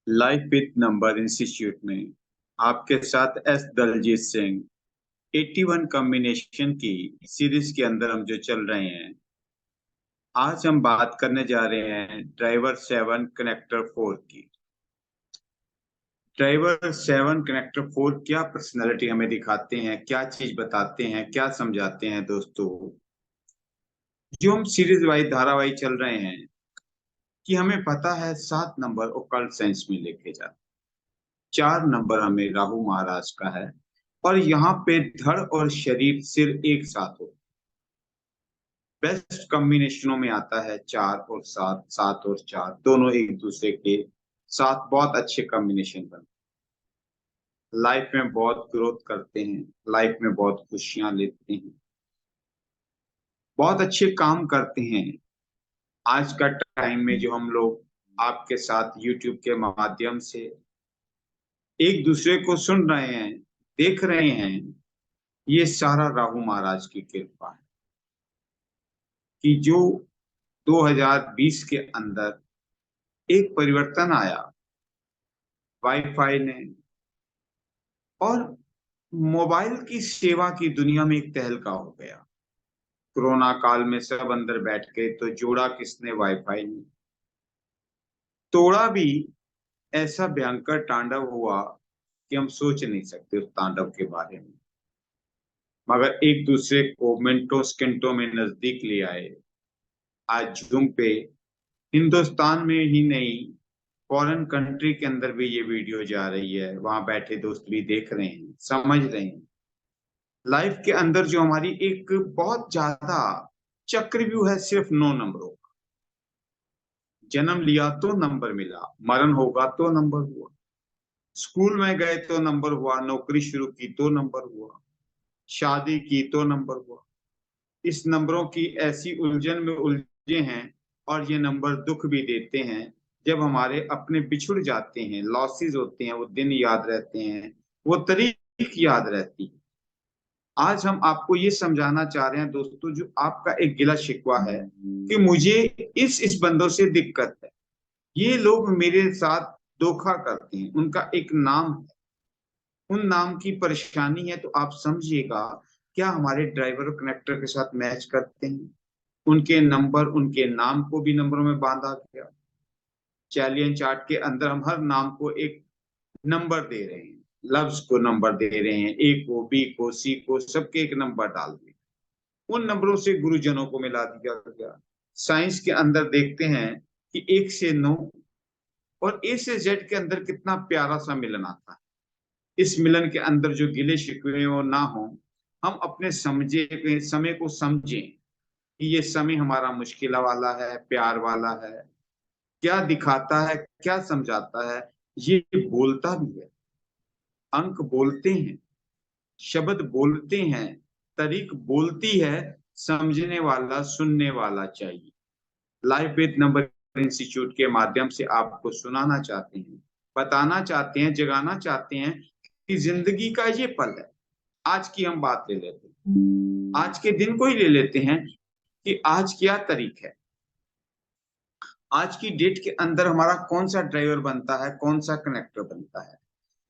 Life with number institute में आपके साथ एस दलजीत सिंह 81 कॉम्बिनेशन की सीरीज के अंदर हम जो चल रहे हैं। आज हम बात करने जा रहे हैं ड्राइवर 7 कनेक्टर 4 की। ड्राइवर 7 कनेक्टर 4 क्या पर्सनैलिटी हमें दिखाते हैं, क्या चीज बताते हैं, क्या समझाते हैं दोस्तों। जो हम सीरीज वाइज धारावाहिक चल रहे हैं कि हमें पता है 7 नंबर ओकल्ट साइंस में लेके जाते, 4 नंबर हमें राहु महाराज का है और यहाँ पे धड़ और शरीर सिर एक साथ हो। बेस्ट कॉम्बिनेशनों में आता है 4 और 7, 7 और 4 दोनों एक दूसरे के साथ बहुत अच्छे कॉम्बिनेशन बनते हैं। लाइफ में बहुत ग्रोथ करते हैं, लाइफ में बहुत खुशियां लेते हैं, बहुत अच्छे काम करते हैं। आज का टाइम में जो हम लोग आपके साथ यूट्यूब के माध्यम से एक दूसरे को सुन रहे हैं, देख रहे हैं, ये सारा राहु महाराज की कृपा है कि जो 2020 के अंदर एक परिवर्तन आया वाईफाई ने, और मोबाइल की सेवा की दुनिया में एक तहलका हो गया। कोरोना काल में सब अंदर बैठ के तो जोड़ा किसने? वाईफाई ने। तोड़ा भी ऐसा भयंकर तांडव हुआ कि हम सोच नहीं सकते उस तांडव के बारे में, मगर एक दूसरे को मिनटों सेकंडों में नजदीक ले आए। आज जूम पे हिंदुस्तान में ही नहीं, फॉरेन कंट्री के अंदर भी ये वीडियो जा रही है, वहां बैठे दोस्त भी देख रहे हैं, समझ रहे हैं। लाइफ के अंदर जो हमारी एक बहुत ज्यादा चक्रव्यूह है, सिर्फ 9 नंबरों का। जन्म लिया तो नंबर मिला, मरण होगा तो नंबर हुआ, स्कूल में गए तो नंबर हुआ, नौकरी शुरू की तो नंबर हुआ, शादी की तो नंबर हुआ। इस नंबरों की ऐसी उलझन में उलझे हैं, और ये नंबर दुख भी देते हैं। जब हमारे अपने बिछुड़ जाते हैं, लॉसेस होते हैं, वो दिन याद रहते हैं, वो तारीख याद रहती है। आज हम आपको ये समझाना चाह रहे हैं दोस्तों, जो आपका एक गिला शिकवा है कि मुझे इस बंदों से दिक्कत है, ये लोग मेरे साथ धोखा करते हैं, उनका एक नाम है, उन नाम की परेशानी है, तो आप समझिएगा क्या हमारे ड्राइवर और कनेक्टर के साथ मैच करते हैं। उनके नंबर, उनके नाम को भी नंबरों में बांधा गया। चैलियन चार्ट के अंदर हम हर नाम को एक नंबर दे रहे हैं, लफ्ज को नंबर दे रहे हैं, ए को, बी को, सी को, सबके एक नंबर डाल दिए। उन नंबरों से गुरुजनों को मिला दिया गया। साइंस के अंदर देखते हैं कि 1 से 9 और ए से जेड के अंदर कितना प्यारा सा मिलन आता है। इस मिलन के अंदर जो गिले शिकवे हो ना हो, हम अपने समझे समय को समझें कि ये समय हमारा मुश्किल वाला है, प्यार वाला है। क्या दिखाता है, क्या समझाता है, ये बोलता भी है। अंक बोलते हैं, शब्द बोलते हैं, तारीख बोलती है, समझने वाला सुनने वाला चाहिए। लाइफ विद नंबर इंस्टीट्यूट के माध्यम से आपको सुनाना चाहते हैं, बताना चाहते हैं, जगाना चाहते हैं कि जिंदगी का ये पल है। आज की हम बात ले लेते हैं, आज के दिन को ही ले लेते हैं कि आज क्या तारीख है। आज की डेट के अंदर हमारा कौन सा ड्राइवर बनता है, कौन सा कनेक्टर बनता है।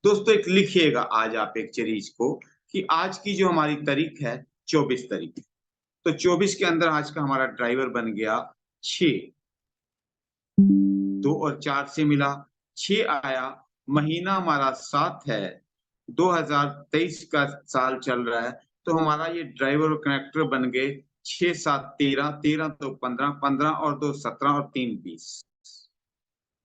दोस्तों एक लिखिएगा आज आप एक चीज को, कि आज की जो हमारी तारीख है 24 तारीख, तो 24 के अंदर आज का हमारा ड्राइवर बन गया 6। 2 और 4 से मिला, 6 आया। महीना हमारा 7 है, 2023 का साल चल रहा है, तो हमारा ये ड्राइवर और कनेक्टर बन गए 6 7 13, 13 तो 15, 15 और 2 17 और 3 20।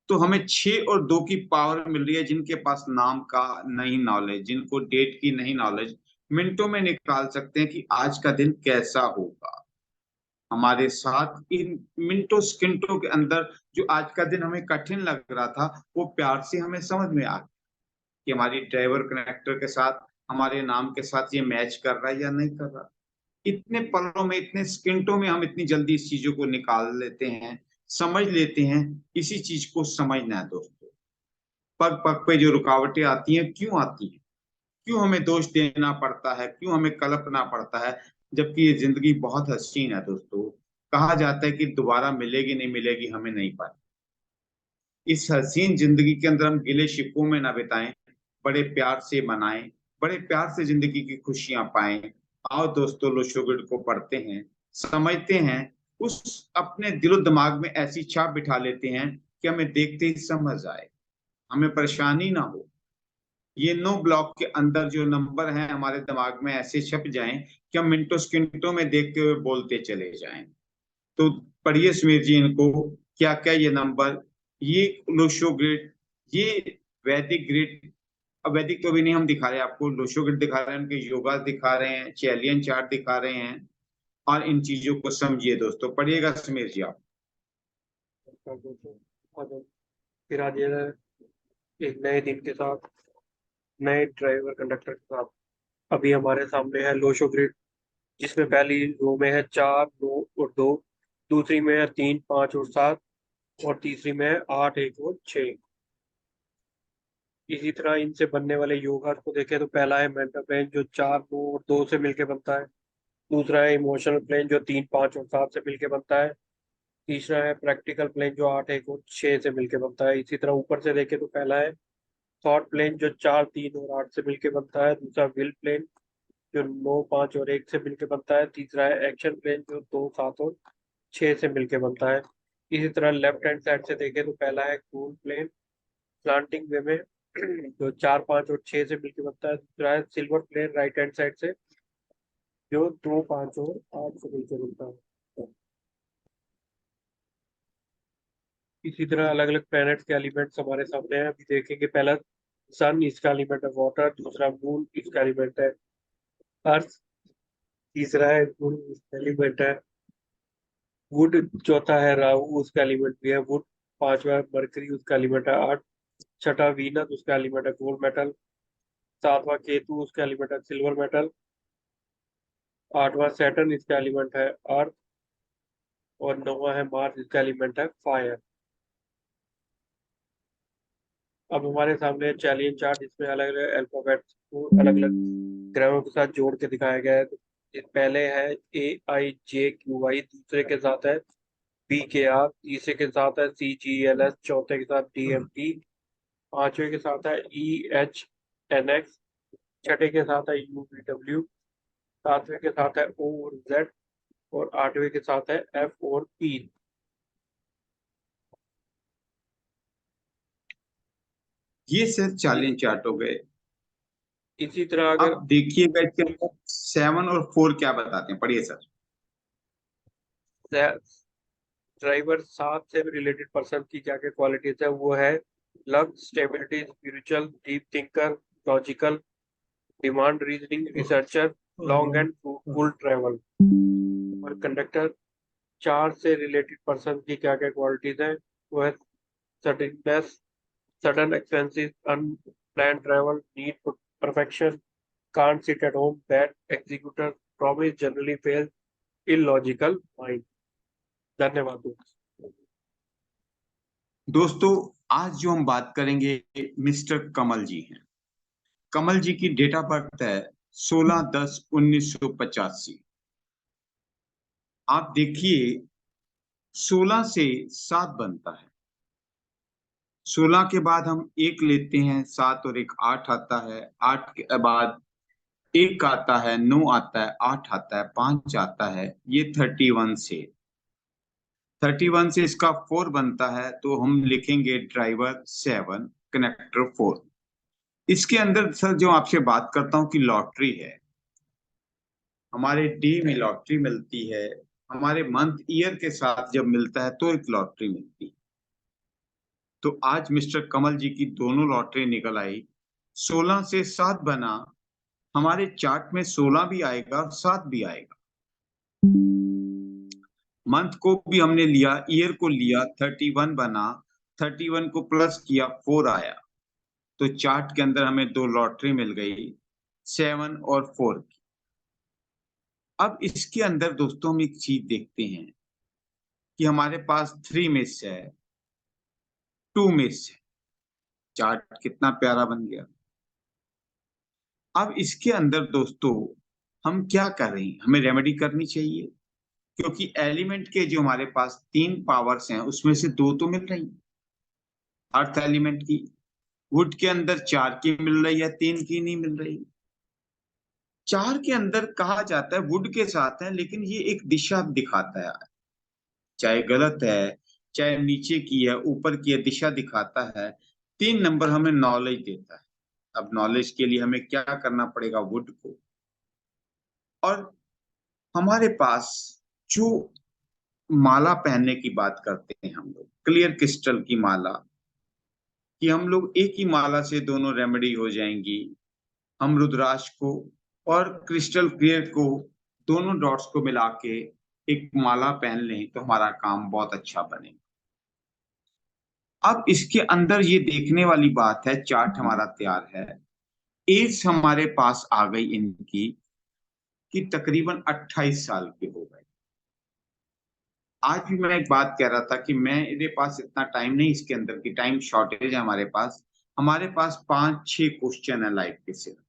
तो हमें 6 और 2 की पावर मिल रही है। जिनके पास नाम का नहीं नॉलेज, जिनको डेट की नहीं नॉलेज, मिनटों में निकाल सकते हैं कि आज का दिन कैसा होगा। हमारे साथ इन मिनटों सेकंडों के अंदर जो आज का दिन हमें कठिन लग रहा था, वो प्यार से हमें समझ में आ गया कि हमारी ड्राइवर कनेक्टर के साथ, हमारे नाम के साथ ये मैच कर रहा है या नहीं कर रहा। इतने पलों में, इतने सेकंडों में हम इतनी जल्दी इस चीजों को निकाल लेते हैं, समझ लेते हैं। इसी चीज को समझना है दोस्तों। पग पग पे जो रुकावटें आती हैं, क्यों आती हैं? क्यों हमें दोष देना पड़ता है, क्यों हमें कल्पना पड़ता है, जबकि ये जिंदगी बहुत हसीन है दोस्तों। कहा जाता है कि दोबारा मिलेगी नहीं मिलेगी हमें नहीं पता, इस हसीन जिंदगी के अंदर हम गिले शिकवों में ना बिताएं, बड़े प्यार से मनाएं, बड़े प्यार से जिंदगी की खुशियां पाएं। आओ दोस्तों, लोशोगिड को पढ़ते हैं, समझते हैं, उस अपने दिलो दिमाग में ऐसी छाप बिठा लेते हैं कि हमें देखते ही समझ आए, हमें परेशानी ना हो। ये 9 ब्लॉक के अंदर जो नंबर हैं हमारे दिमाग में ऐसे छप जाएं कि हम मिनटों सेकंडों में देखते हुए बोलते चले जाएं। तो पढ़िए सुमीर जी इनको, क्या क्या ये नंबर, ये लोशो ग्रिड, ये वैदिक ग्रिड। अब वैदिक तो भी नहीं हम दिखा रहे आपको, लोशो ग्रिड दिखा रहे हैं, उनके योगा दिखा रहे हैं, चैलियन चार्ट दिखा रहे हैं। और इन चीजों को समझिए दोस्तों, पढ़िएगा सुमीर जी आप। फिर आज ये एक नए दिन के साथ, नए ड्राइवर कंडक्टर के साथ अभी हमारे सामने है लोशो ग्रिड, जिसमें पहली रो में है 4, 9 और 2, दूसरी में है 3, 5 और 7, और तीसरी में है 8, 1 और 6। इसी तरह इनसे बनने वाले योगा को देखें तो पहला है मेंटल प्लेन, जो 4, 9 और 2 से मिलकर बनता है। दूसरा है इमोशनल प्लेन, जो 3, 5 और 7 से मिलकर बनता है। तीसरा है प्रैक्टिकल प्लेन, जो 8, 1 और 6 से मिलकर बनता है। इसी तरह ऊपर से देखें तो पहला है थॉट प्लेन, जो 4, 3 और 8 से मिलकर बनता है। दूसरा विल प्लेन, जो 9, 5 और 1 से मिलकर बनता है। तीसरा है एक्शन प्लेन, जो 2, 7 और 6 से मिलकर बनता है। इसी तरह लेफ्ट हैंड साइड से देखें तो पहला है कूल प्लेन, स्लांटिंग वे में, जो 4, 5 और 6 से मिलकर बनता है। दूसरा है silver plane right hand side से, जो 2, 5 और 8 से मिलकर बनता है। इसी तरह अलग अलग प्लैनेट्स के एलिमेंट्स हमारे सामने हैं, अभी देखेंगे। पहला सन, इसका एलिमेंट है वाटर। दूसरा मून, इसका एलिमेंट है अर्थ। तीसरा है मून, इसका एलिमेंट है वुड। चौथा है राहु, उसका एलिमेंट भी है वुड। पांचवा है मरकरी, उसका एलिमेंट है अर्थ। छठा वीनस, उसका एलिमेंट है गोल्ड मेटल। सातवां केतु, उसका एलिमेंट है सिल्वर मेटल। आठवां सैटर्न, इसका एलिमेंट है अर्थ। और नौवां है मार्स, इसका एलिमेंट है फायर। अब हमारे सामने चैलियन चार्ट, इसमें अलग अलग अल्फाबेट्स को अलग अलग ग्रहों के साथ जोड़ के दिखाया गया है। पहले है AIJQI, दूसरे के साथ है BKR, तीसरे के साथ है CGLS, चौथे के साथ DMT, पांचवे के साथ है EHNX, छठे के साथ है UVW, सातवें के साथ है O और Z, और आठवें के साथ है F और P। ये सिर्फ चालीन चार्ट हो गए। इसी तरह अगर अब देखिएगा इसके अंदर 7 और 4 क्या बताते हैं, पढ़िए सर। ड्राइवर 7 से रिलेटेड पर्सन की क्या क्या क्वालिटीज है, वो है luck, stability, spiritual, deep thinker, logical, demand reasoning, researcher, long and fruitful travel. और कंडक्टर 4 से रिलेटेड पर्सन की क्या क्या क्वालिटीज है, वो है suddenness, sudden expensive, unplanned travel, need perfection, can't sit at home, bad executor, promise generally fail, illogical mind. धन्यवाद दोस्तों। दोस्तों, आज जो हम बात करेंगे, मिस्टर कमल जी हैं। कमल जी की डेट ऑफ बर्थ है 16/10/1985। आप देखिए, 16 से 7 बनता है। 16 के बाद हम एक लेते हैं, 7 और एक 8 आता है। 8 के बाद एक आता है, 9 आता है, 8 आता है, 5 आता है। ये 31 से इसका 4 बनता है, तो हम लिखेंगे ड्राइवर 7, कनेक्टर 4। इसके अंदर सर जो आपसे बात करता हूँ कि लॉटरी है, हमारे डे में लॉटरी मिलती है, हमारे मंथ ईयर के साथ जब मिलता है तो एक लॉटरी मिलती है। तो आज मिस्टर कमल जी की दोनों लॉटरी निकल आई। 16 से 7 बना, हमारे चार्ट में 16 भी आएगा और 7 भी आएगा। मंथ को भी हमने लिया, ईयर को लिया, 31 बना, 31 को प्लस किया, 4 आया। तो चार्ट के अंदर हमें दो लॉटरी मिल गई, 7 और 4 की। अब इसके अंदर दोस्तों हम एक चीज देखते हैं कि हमारे पास 3 मिस है, 2 मिस है। चार्ट कितना प्यारा बन गया। अब इसके अंदर दोस्तों हम क्या कर रहे हैं, हमें रेमेडी करनी चाहिए, क्योंकि एलिमेंट के जो हमारे पास 3 पावर्स हैं उसमें से 2 तो मिल रही हैं। अर्थ एलिमेंट की। वुड के अंदर 4 की मिल रही है, 3 की नहीं मिल रही। 4 के अंदर कहा जाता है वुड के साथ है, लेकिन ये एक दिशा दिखाता है, चाहे गलत है चाहे नीचे की है ऊपर की है, दिशा दिखाता है। 3 नंबर हमें नॉलेज देता है। अब नॉलेज के लिए हमें क्या करना पड़ेगा, वुड को। और हमारे पास जो माला पहनने की बात करते हैं हम लोग, क्लियर क्रिस्टल की माला, कि हम लोग एक ही माला से दोनों रेमेडी हो जाएंगी। हम रुद्राक्ष को और क्रिस्टल क्लियर को, दोनों डॉट्स को मिला के एक माला पहन लें तो हमारा काम बहुत अच्छा बने। अब इसके अंदर ये देखने वाली बात है, चार्ट हमारा तैयार है, एज हमारे पास आ गई इनकी कि तकरीबन 28 साल के हो गए। आज भी मैं एक बात कह रहा था कि मेरे पास इतना टाइम नहीं, इसके अंदर की टाइम शॉर्टेज है हमारे पास। हमारे पास 5-6 क्वेश्चन है लाइफ के सिर्फ।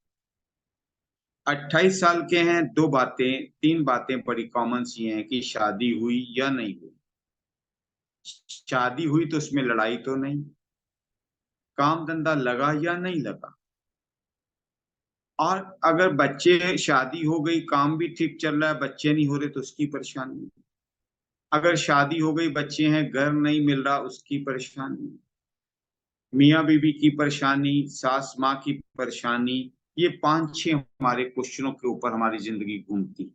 28 साल के हैं, 3 बातें बड़ी कॉमन सी हैं कि शादी हुई या नहीं हुई। शादी हुई तो उसमें लड़ाई तो नहीं, काम धंधा लगा या नहीं लगा, और अगर बच्चे, शादी हो गई काम भी ठीक चल रहा है, बच्चे नहीं हो रहे तो उसकी परेशानी, अगर शादी हो गई बच्चे हैं घर नहीं मिल रहा उसकी परेशानी, मियाँ बीवी की परेशानी, सास माँ की परेशानी। ये 5-6 हमारे क्वेश्चनों के ऊपर हमारी जिंदगी घूमती है।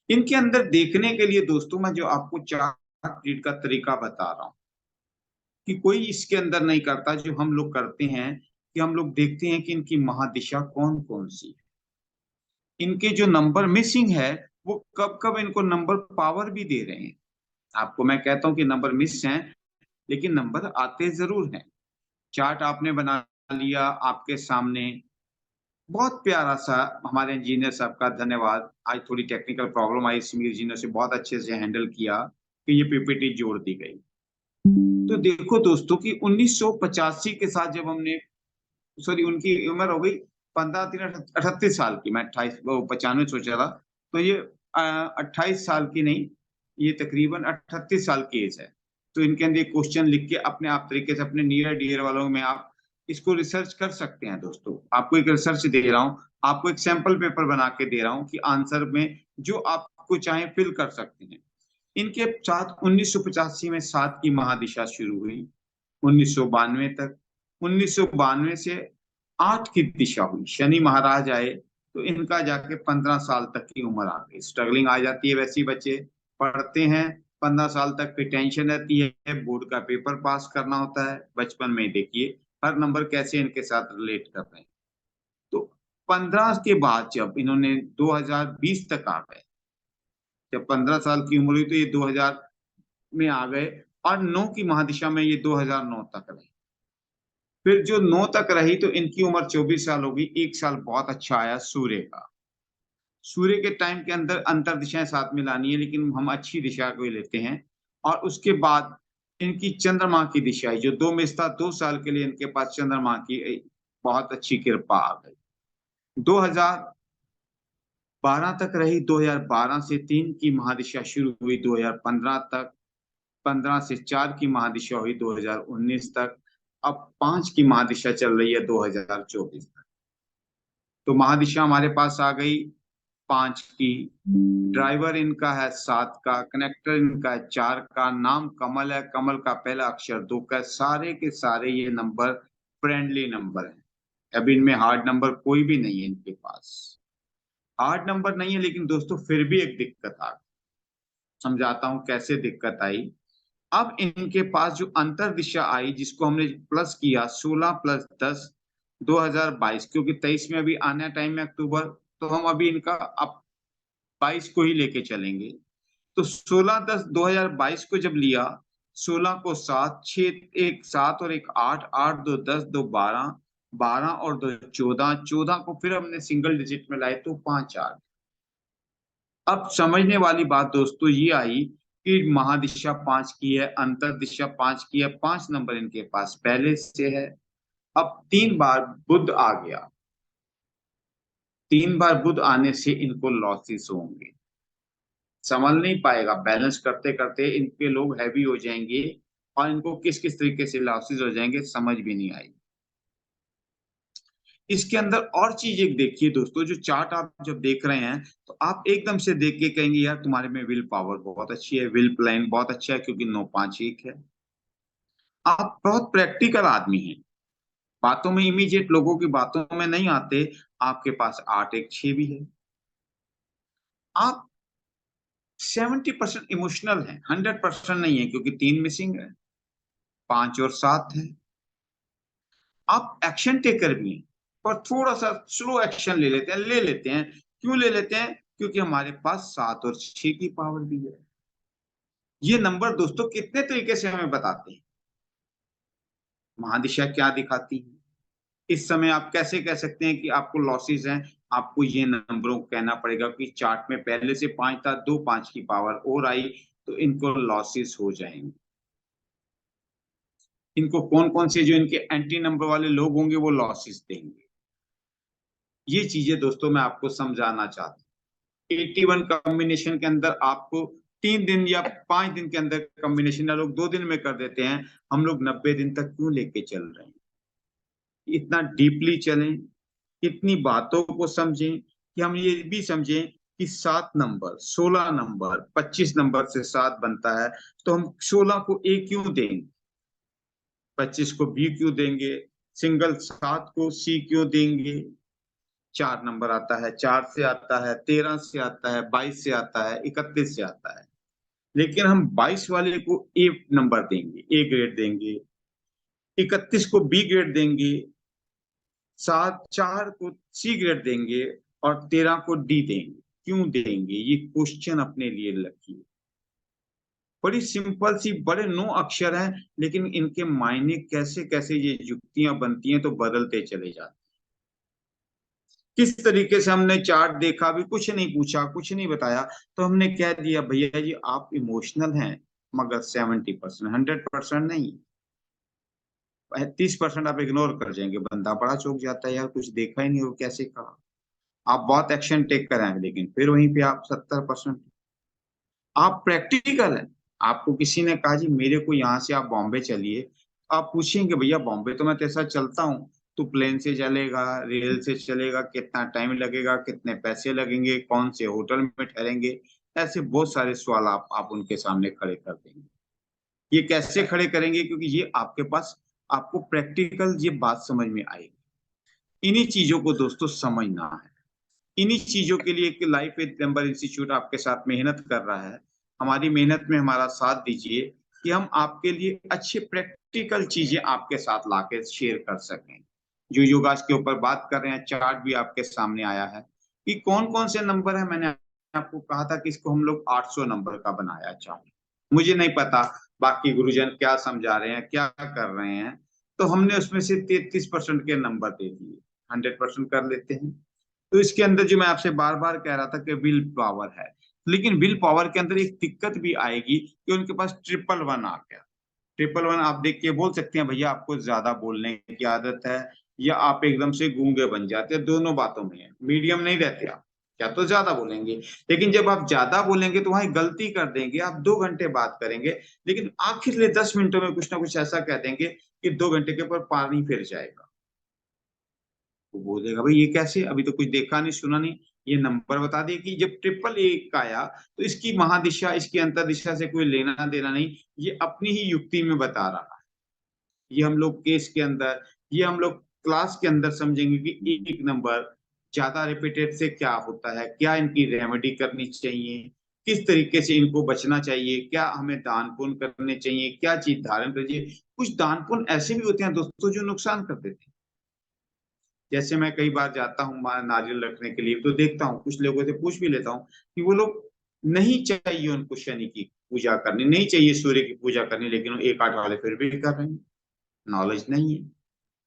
इनके अंदर देखने के लिए दोस्तों मैं जो आपको चार्ट रीड का तरीका बता रहा हूँ, कि कोई इसके अंदर नहीं करता जो हम लोग करते हैं, कि हम लोग देखते हैं कि इनकी महादिशा कौन कौन सी है, इनके जो नंबर मिसिंग है वो कब कब इनको नंबर पावर भी दे रहे हैं। आपको मैं कहता हूं कि नंबर मिस हैं, लेकिन नंबर आते जरूर हैं। चार्ट आपने बना लिया आपके सामने, बहुत प्यारा सा। हमारे इंजीनियर साहब का धन्यवाद, आज थोड़ी टेक्निकल प्रॉब्लम आई, इसमें इंजीनियर से बहुत अच्छे से हैंडल किया कि ये पीपीटी जोड़ दी गई। तो देखो दोस्तों कि 1985 के साथ जब हमने, सॉरी उनकी उम्र हो गई 38 साल की, मैं 95 सोच रहा था, तो ये 28 साल की नहीं, ये तकरीबन 38 साल की एज है। तो इनके अंदर क्वेश्चन लिख के अपने आप तरीके से अपने नियर डियर वालों में आप इसको रिसर्च कर सकते हैं। दोस्तों आपको एक रिसर्च दे रहा हूँ, आपको एक सैंपल पेपर बना के दे रहा हूँ कि आंसर में जो आपको चाहे फिल कर सकते हैं। इनके साथ 1985 में 7 की महादिशा शुरू हुई, 1992 तक। 1992 से 8 की दिशा हुई, शनि महाराज आए तो इनका जाके 15 साल तक की उम्र आ गई। स्ट्रगलिंग आ जाती है, वैसे ही बच्चे पढ़ते हैं, 15 साल तक की टेंशन रहती है, बोर्ड का पेपर पास करना होता है। बचपन में देखिए हर नंबर कैसे इनके साथ रिलेट कर रहे हैं। तो 15 के बाद जब इन्होंने 2020 तक आ गए, जब 15 साल की उम्र हुई तो ये 2000 में आ गए, और 9 की महादिशा में ये 2009 तक रहे। फिर जो 9 तक रही तो इनकी उम्र 24 साल होगी। एक साल बहुत अच्छा आया सूर्य का। सूर्य के टाइम के अंदर अंतर दिशाएं साथ में लानी है, लेकिन हम अच्छी दिशा को ही लेते हैं। और उसके बाद इनकी चंद्रमा की दिशा है, जो 2 में था, 2 साल के लिए इनके पास चंद्रमा की बहुत अच्छी कृपा आ गई। 2012 तक रही, 2012 से 3 की महादिशा शुरू हुई 2015 तक, 15 से 4 की महादिशा हुई 2019 तक, अब 5 की महादिशा चल रही है 2024 तक। तो महादिशा हमारे पास आ गई 5 की, ड्राइवर इनका है 7 का, कनेक्टर इनका है 4 का, नाम कमल है, कमल का पहला अक्षर 2 का। सारे के सारे ये नंबर फ्रेंडली नंबर हैं। अभी इनमें हार्ड नंबर कोई भी नहीं है इनके पास, हार्ड नंबर नहीं है। लेकिन दोस्तों फिर भी एक दिक्कत आ गई, समझाता हूं कैसे दिक्कत आई। अब इनके पास जो अंतर दिशा आई, जिसको हमने प्लस किया 16 + 10 2022, क्योंकि 23 में अभी आना टाइम है अक्टूबर, तो हम अभी इनका अब 22 को ही लेके चलेंगे। तो 16-10-2022 को जब लिया, 16 को 7, 6 एक 7 और एक 8, 8 2 10 2 12, 12 और 2 14, 14 को फिर हमने सिंगल डिजिट में लाए तो 5 आ गए। अब समझने वाली बात दोस्तों ये आई कि महादिशा 5 की है, अंतर दिशा 5 की है, 5 नंबर इनके पास पहले से है। अब 3 बार बुध आ गया, 3 बार बुध आने से इनको लॉसेस होंगे, संभल नहीं पाएगा, बैलेंस करते करते इनके लोग हैवी हो जाएंगे। और इनको किस किस तरीके से लॉसेज हो जाएंगे समझ भी नहीं आई। इसके अंदर और चीज एक देखिए दोस्तों, जो चार्ट आप जब देख रहे हैं तो आप एकदम से देख के कहेंगे यार तुम्हारे में विल पावर बहुत अच्छी है, विल प्लान बहुत अच्छा है, क्योंकि 9-5-1 है। आप बहुत प्रैक्टिकल आदमी हैं, बातों में इमीडिएट लोगों की बातों में नहीं आते। आपके पास 8-1-6 भी है। आप 70% इमोशनल हैं, 100% नहीं है, क्योंकि 3 मिसिंग है, 5 और 7 है। आप एक्शन टेकर भी हैं, पर थोड़ा सा स्लो एक्शन ले लेते हैं। क्यों ले लेते हैं? क्योंकि हमारे पास 7 और 6 की पावर भी है। ये नंबर दोस्तों कितने तरीके से हमें बताते हैं, महादिशा क्या दिखाती है। इस समय आप कैसे कह सकते हैं कि आपको लॉसेस हैं? आपको ये नंबरों को कहना पड़ेगा कि चार्ट में पहले से 5 था, 2 5 की पावर और आई, तो इनको लॉसेस हो जाएंगे। इनको कौन कौन से जो इनके एंटी नंबर वाले लोग होंगे वो लॉसेस देंगे। ये चीजें दोस्तों मैं आपको समझाना चाहता हूँ। 81 कॉम्बिनेशन के अंदर आपको 3 दिन या 5 दिन के अंदर कॉम्बिनेशन लोग 2 दिन में कर देते हैं, हम लोग 90 दिन तक क्यों लेके चल रहे हैं? इतना डीपली चलें, इतनी बातों को समझें कि हम ये भी समझें कि 7 नंबर, 16 नंबर, 25 नंबर से 7 बनता है, तो हम 16 को ए क्यों देंगे, 25 को बी क्यों देंगे, सिंगल 7 को सी क्यों देंगे? 4 नंबर आता है, 4 से आता है, 13 से आता है, 22 से आता है, 31 से आता है, लेकिन हम 22 वाले को ए नंबर देंगे, ए ग्रेड देंगे, 31 को बी ग्रेड देंगे, 4 को सी ग्रेड देंगे, और 13 को डी देंगे। क्यों देंगे? ये क्वेश्चन अपने लिए रखिए। बड़ी सिंपल सी, बड़े 9 अक्षर हैं, लेकिन इनके मायने कैसे कैसे ये युक्तियां बनती हैं तो बदलते चले जाते हैं। किस तरीके से हमने चार्ट देखा, भी कुछ नहीं पूछा, कुछ नहीं बताया, तो हमने कह दिया भैया जी आप इमोशनल हैं, मगर 70%, 100% नहीं। 30% आप इग्नोर कर जाएंगे, बंदा बड़ा चौंक जाता है, यार कुछ देखा ही नहीं हो कैसे कहा। आप बहुत एक्शन टेक कर आए, लेकिन फिर वहीं पे आप 70%। आप प्रैक्टिकल हैं। आपको किसी ने कहा जी मेरे को यहाँ से आप बॉम्बे चलिए, आप पूछेंगे भैया बॉम्बे तो मैं तेरे साथ चलता हूँ, तू प्लेन से चलेगा, रेल से चलेगा, कितना टाइम लगेगा, कितने पैसे लगेंगे, कौन से होटल में ठहरेंगे? ऐसे बहुत सारे सवाल आप उनके सामने खड़े कर देंगे। ये कैसे खड़े करेंगे? क्योंकि ये आपके पास, आपको प्रैक्टिकल ये बात समझ में आएगी। इन्हीं चीजों को दोस्तों समझना है। इन्हीं चीजों के लिए कि लाइफ विद नंबर इंस्टीट्यूट आपके साथ मेहनत कर रहा है। हमारी मेहनत में हमारा साथ दीजिए कि हम आपके लिए अच्छे प्रैक्टिकल चीजें आपके साथ लाके शेयर कर सकें। जो योगास के ऊपर बात कर रहे हैं, चार्ट भी आपके सामने आया है कि कौन कौन से नंबर है। मैंने आपको कहा था कि इसको हम लोग 800 नंबर का बनाया चार्ट। मुझे नहीं पता बाकी गुरुजन क्या समझा रहे हैं, क्या कर रहे हैं, तो हमने उसमें से 33% के नंबर दे दिए। 100% कर लेते हैं। तो इसके अंदर जो मैं आपसे बार बार कह रहा था कि विल पावर है, लेकिन विल पावर के अंदर एक दिक्कत भी आएगी कि उनके पास 111 आ गया। 111 आप देख के बोल सकते हैं भैया आपको ज्यादा बोलने की आदत है, या आप एकदम से गूंगे बन जाते हैं। दोनों बातों में है, मीडियम नहीं रहते आप। या तो ज्यादा बोलेंगे, लेकिन जब आप ज्यादा बोलेंगे तो वहां गलती कर देंगे। आप 2 घंटे बात करेंगे, लेकिन आखिर 10 मिनटों में कुछ ना कुछ ऐसा कह देंगे कि 2 घंटे के ऊपर पानी फिर जाएगा। वो बोलेगा भाई ये कैसे, अभी तो कुछ देखा नहीं सुना नहीं। ये नंबर बता दिए कि जब 111 आया तो इसकी महादिशा, इसकी अंतरदिशा से कोई लेना देना नहीं, ये अपनी ही युक्ति में बता रहा है। ये हम लोग केस के अंदर, ये हम लोग क्लास के अंदर समझेंगे कि एक नंबर ज्यादा रिपीटेड से क्या होता है, क्या इनकी रेमेडी करनी चाहिए, किस तरीके से इनको बचना चाहिए, क्या हमें दान पुण्य करने चाहिए, क्या चीज धारण करनी चाहिए। कुछ दान पुण्य ऐसे भी होते हैं दोस्तों जो नुकसान कर देते हैं। जैसे मैं कई बार जाता हूँ नारियल रखने के लिए, तो देखता हूँ कुछ लोगों से पूछ भी लेता हूँ कि वो लोग, नहीं चाहिए उनको शनि की पूजा करनी, नहीं चाहिए सूर्य की पूजा करनी, लेकिन वो 1-8 वाले फिर भी कर रहे हैं। नॉलेज नहीं है।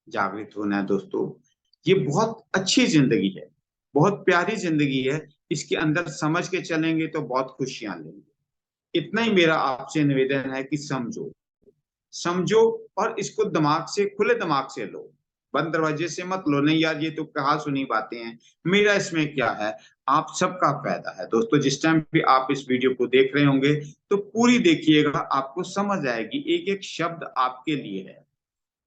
जागृत होना है दोस्तों। ये बहुत अच्छी जिंदगी है, बहुत प्यारी जिंदगी है। इसके अंदर समझ के चलेंगे तो बहुत खुशियां लेंगे। इतना ही मेरा आपसे निवेदन है कि समझो, समझो, और इसको दिमाग से, खुले दिमाग से लो। बंद दरवाजे से मत लो, नहीं यार ये तो कहा सुनी बातें हैं, मेरा इसमें क्या है। आप सबका फायदा है दोस्तों। जिस टाइम भी आप इस वीडियो को देख रहे होंगे तो पूरी देखिएगा, आपको समझ आएगी, एक एक शब्द आपके लिए है।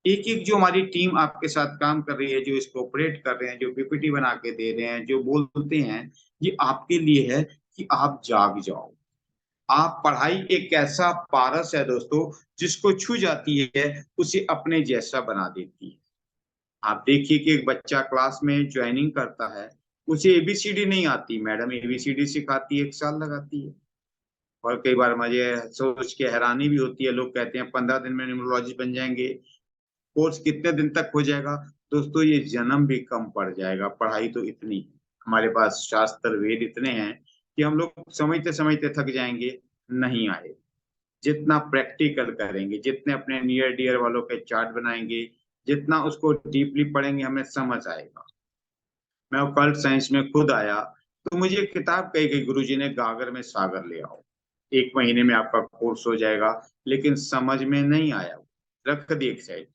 एक एक जो हमारी टीम आपके साथ काम कर रही है, जो इसको ऑपरेट कर रहे हैं, जो पीपीटी बना के दे रहे हैं, जो बोलते हैं, ये आपके लिए है कि आप जाग जाओ। आप पढ़ाई एक ऐसा पारस है दोस्तों, जिसको छू जाती है उसे अपने जैसा बना देती है। आप देखिए कि एक बच्चा क्लास में ज्वाइनिंग करता है, उसे एबीसीडी नहीं आती, मैडम एबीसीडी सिखाती है, 1 साल लगाती है। और कई बार मुझे सोच के हैरानी भी होती है, लोग कहते हैं 15 दिन में न्यूमरोलॉजी बन जाएंगे, कोर्स कितने दिन तक हो जाएगा। दोस्तों ये जन्म भी कम पड़ जाएगा, पढ़ाई तो इतनी है। हमारे पास शास्त्र वेद इतने हैं कि हम लोग समझते समझते थक जाएंगे, नहीं आए। जितना प्रैक्टिकल करेंगे, जितने अपने नियर डियर वालों के चार्ट बनाएंगे, जितना उसको डीपली पढ़ेंगे, हमें समझ आएगा। मैं ऑकल्ट साइंस में खुद आया तो मुझे एक किताब कही गई, गुरुजी ने, गागर में सागर ले आओ, 1 महीने में आपका कोर्स हो जाएगा। लेकिन समझ में नहीं आया, रख दी एक साइड।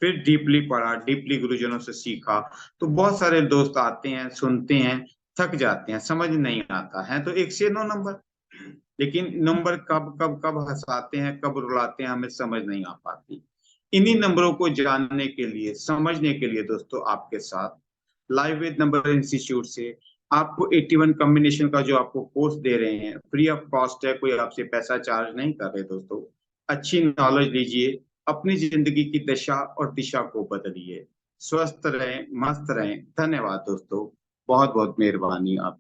फिर डीपली पढ़ा, डीपली गुरुजनों से सीखा। तो बहुत सारे दोस्त आते हैं, सुनते हैं, थक जाते हैं, समझ नहीं आता है, तो 1 से 9 नंबर। लेकिन नंबर कब कब कब हंसाते हैं, कब रुलाते हैं, हमें समझ नहीं आ पाती। इन्हीं नंबरों को जानने के लिए, समझने के लिए दोस्तों, आपके साथ लाइव विद नंबर इंस्टीट्यूट से आपको 81 कॉम्बिनेशन का जो आपको कोर्स दे रहे हैं, फ्री ऑफ कॉस्ट है, कोई आपसे पैसा चार्ज नहीं कर रहे दोस्तों। अच्छी नॉलेज लीजिए, अपनी जिंदगी की दशा और दिशा को बदलिए। स्वस्थ रहें, मस्त रहें। धन्यवाद दोस्तों, बहुत बहुत मेहरबानी आप।